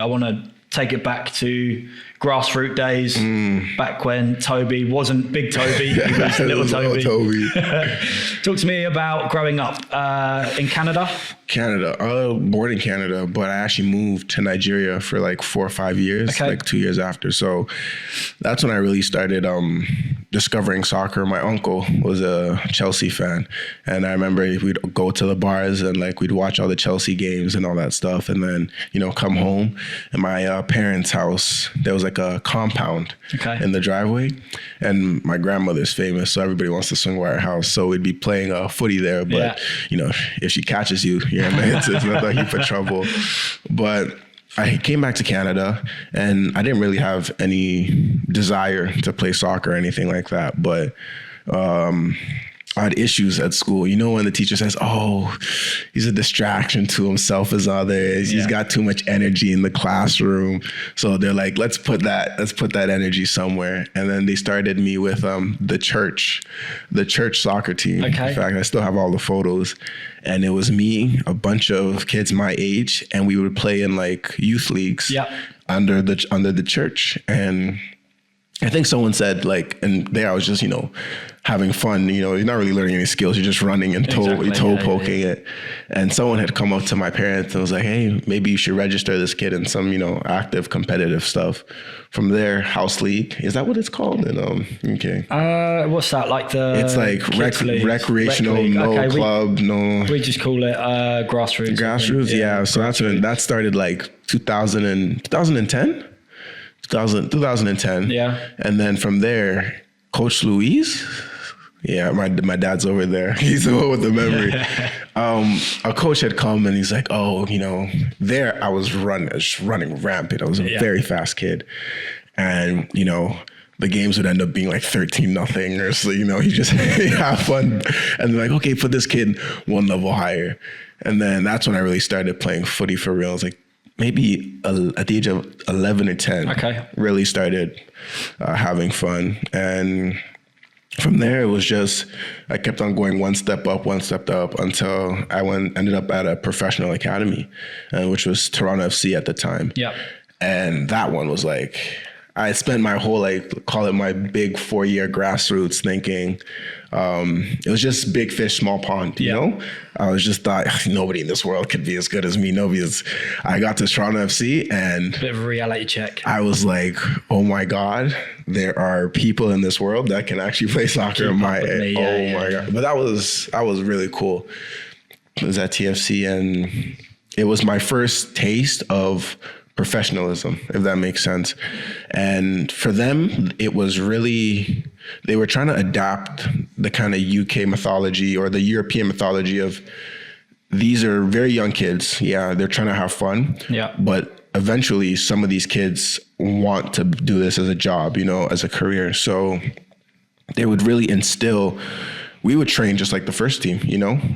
I want to take it back to grassroots days, back when Toby wasn't big Toby, he was little Toby. Talk to me about growing up in Canada. Born in Canada, but I actually moved to Nigeria for like 4 or 5 years, like 2 years after. So that's when I really started discovering soccer. My uncle was a Chelsea fan, and I remember we'd go to the bars and like we'd watch all the Chelsea games and all that stuff, and then come home. In my parents' house, there was like a compound in the driveway, and my grandmother's famous, so everybody wants to swing by her house. So we'd be playing footy there, but if she catches you, it's not like you for trouble. But I came back to Canada, and I didn't really have any desire to play soccer or anything like that. But I had issues at school. When the teacher says, "Oh, he's a distraction to himself as others. He's got too much energy in the classroom." So they're like, let's put that energy somewhere. And then they started me with the church soccer team. In fact, I still have all the photos. And it was me, a bunch of kids my age, and we would play in like youth leagues under the church. And I think someone said and there I was just, having fun, you're not really learning any skills. You're just running and toe poking it. And someone had come up to my parents and was like, "Hey, maybe you should register this kid in some, active competitive stuff." From there, house league, is that what it's called in UK? What's that, like it's like recreational, club, we just call it grassroots. Yeah. So that's when that started, like 2010. 2010. Yeah. And then from there, Coach Louise, my dad's over there. He's the one with the memory. A coach had come and he's like, "Oh, there I was running rampant. I was a very fast kid." And, the games would end up being like 13-0 or so, you just have fun. And they're like, "Okay, put this kid one level higher." And then that's when I really started playing footy for real. I was like, maybe at the age of 11 or 10, really started having fun. And from there, it was just, I kept on going one step up until I ended up at a professional academy, which was Toronto FC at the time. Yeah. And that one was like, I spent my whole, call it my big 4-year grassroots thinking, it was just big fish, small pond, you know? I was just thought, nobody in this world could be as good as me. I got to Toronto FC and... Bit of a reality check. I was like, oh my God, there are people in this world that can actually play soccer. My God. But that was really cool. I was at TFC and it was my first taste of professionalism, if that makes sense. And for them, it was really, they were trying to adapt the kind of UK mythology or the European mythology of, these are very young kids. Yeah, they're trying to have fun. Yeah. But eventually some of these kids want to do this as a job, as a career. So they would really instill, we would train just like the first team,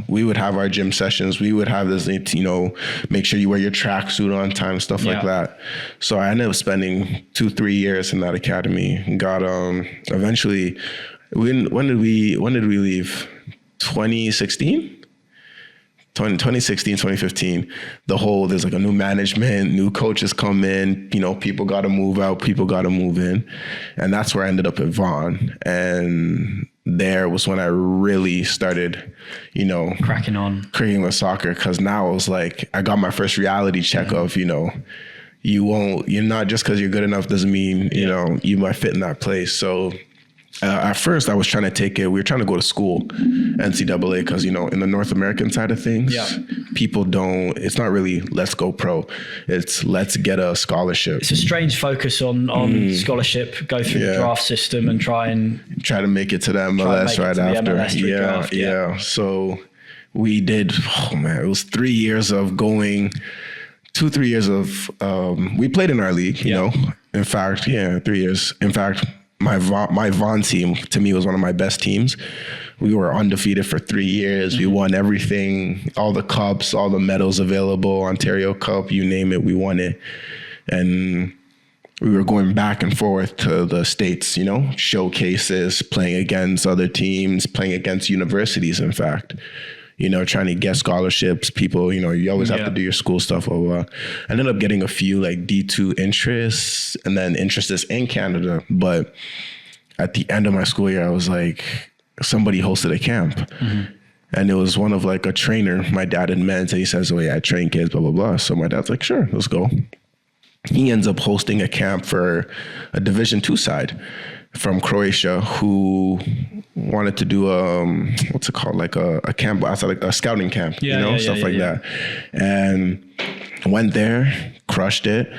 we would have our gym sessions. We would have this, make sure you wear your tracksuit on time, stuff like that. So I ended up spending 2-3 years in that academy and got, eventually, when did we leave? 2016? 2016, 2015, there's like a new management, new coaches come in, people got to move out, people got to move in. And that's where I ended up at Vaughan. And there was when I really started, cracking on with soccer. Cause now it was like, I got my first reality check of, you're not just cause you're good enough doesn't mean, you might fit in that place. So at first I was trying to take it, we were trying to go to school, NCAA, because, in the North American side of things, people it's not really let's go pro. It's let's get a scholarship. It's a strange focus on scholarship, go through the draft system and try to make it to the MLS right after. MLS So we did, it was 3 years of going, 2-3 years of, we played in our league, in fact, 3 years. In fact, my Vaughan team, to me, was one of my best teams. We were undefeated for 3 years. We won everything, all the cups, all the medals available, Ontario Cup, you name it, we won it. And we were going back and forth to the States, showcases, playing against other teams, playing against universities, in fact. trying to get scholarships. People, you always have to do your school stuff. I ended up getting a few like D2 interests and then interests in Canada. But at the end of my school year, I was like, somebody hosted a camp. Mm-hmm. And it was one of like a trainer my dad had met. And he says, oh yeah, I train kids, blah, blah, blah. So my dad's like, sure, let's go. He ends up hosting a camp for a Division II side from Croatia who wanted to do what's it called? Like a camp outside, like a scouting camp, stuff like that. And went there, crushed it.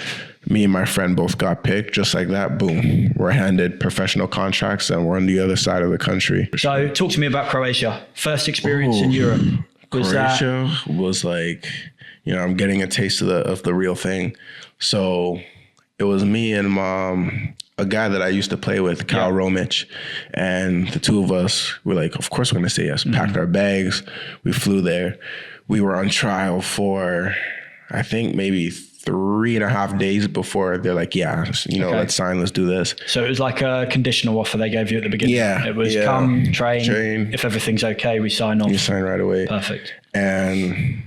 Me and my friend both got picked just like that. Boom. We're handed professional contracts and we're on the other side of the country. So talk to me about Croatia. First experience in Europe. Croatia was like, I'm getting a taste of the real thing. So it was me and a guy that I used to play with, Kyle Romich, and the two of us were like, of course we're going to say yes. Packed our bags. We flew there. We were on trial for, I think, maybe 3.5 days before they're like, let's sign, let's do this. So it was like a conditional offer they gave you at the beginning. Yeah. It was come, train. If everything's okay, we sign off. You sign right away. Perfect. And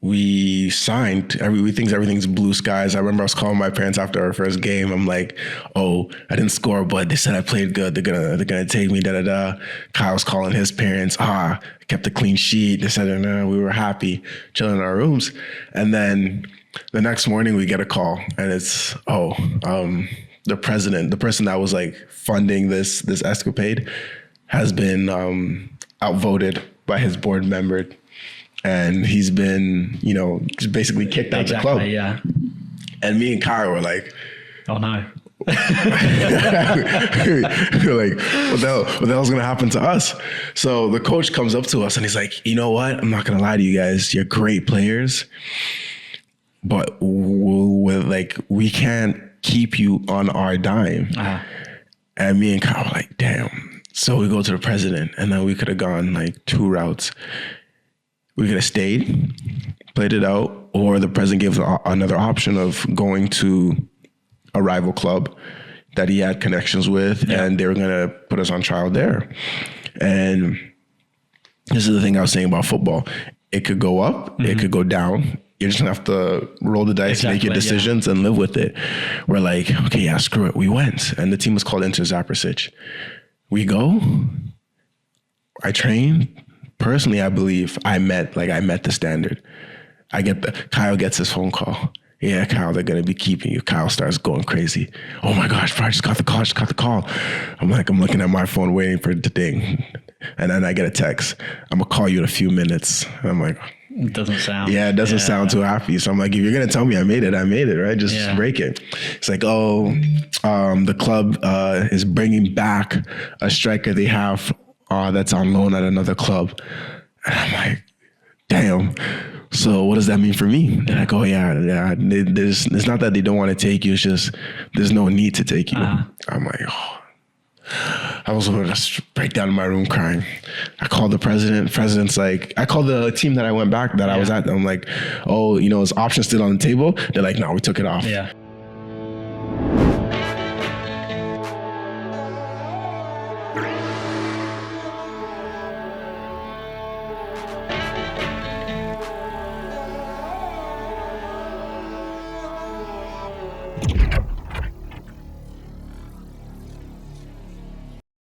we signed. We think everything's blue skies. I remember I was calling my parents after our first game. I'm like, oh, I didn't score, but they said I played good. They're gonna take me, da-da-da. Kyle's calling his parents. I kept a clean sheet. They said, no, we were happy, chilling in our rooms. And then the next morning we get a call and it's, the president, the person that was like funding this escapade has been outvoted by his board member. And he's been, basically kicked out of the club. Yeah. And me and Kyle were like, oh no. We're like, what the hell's going to happen to us? So the coach comes up to us and he's like, you know what? I'm not going to lie to you guys. You're great players, but we can't keep you on our dime. Uh-huh. And me and Kyle were like, damn. So we go to the president and then we could have gone like 2 routes. We could have stayed, played it out, or the president gave another option of going to a rival club that he had connections with, and they were going to put us on trial there. And this is the thing I was saying about football. It could go up, it could go down. You're just going to have to roll the dice, make your decisions, and live with it. We're like, okay, screw it. We went. And the team was called Inter Zaprasic. We go. I train. Personally, I believe I met the standard. Kyle gets his phone call. Yeah, Kyle, they're going to be keeping you. Kyle starts going crazy. Oh my gosh, bro, I just got the call. I'm looking at my phone waiting for it to ding. And then I get a text. I'm going to call you in a few minutes. And I'm like, it doesn't sound. Yeah, it doesn't sound too happy. So I'm like, if you're going to tell me I made it, right? Just break it. It's like, the club is bringing back a striker they have that's on loan at another club. And I'm like, damn. So what does that mean for me? And I go, it's not that they don't want to take you. It's just, there's no need to take you. I'm like, I was going to break down in my room crying. I called the president. President's like, I called the team that I went back that I was at. I'm like, is option still on the table? They're like, no, we took it off. Yeah.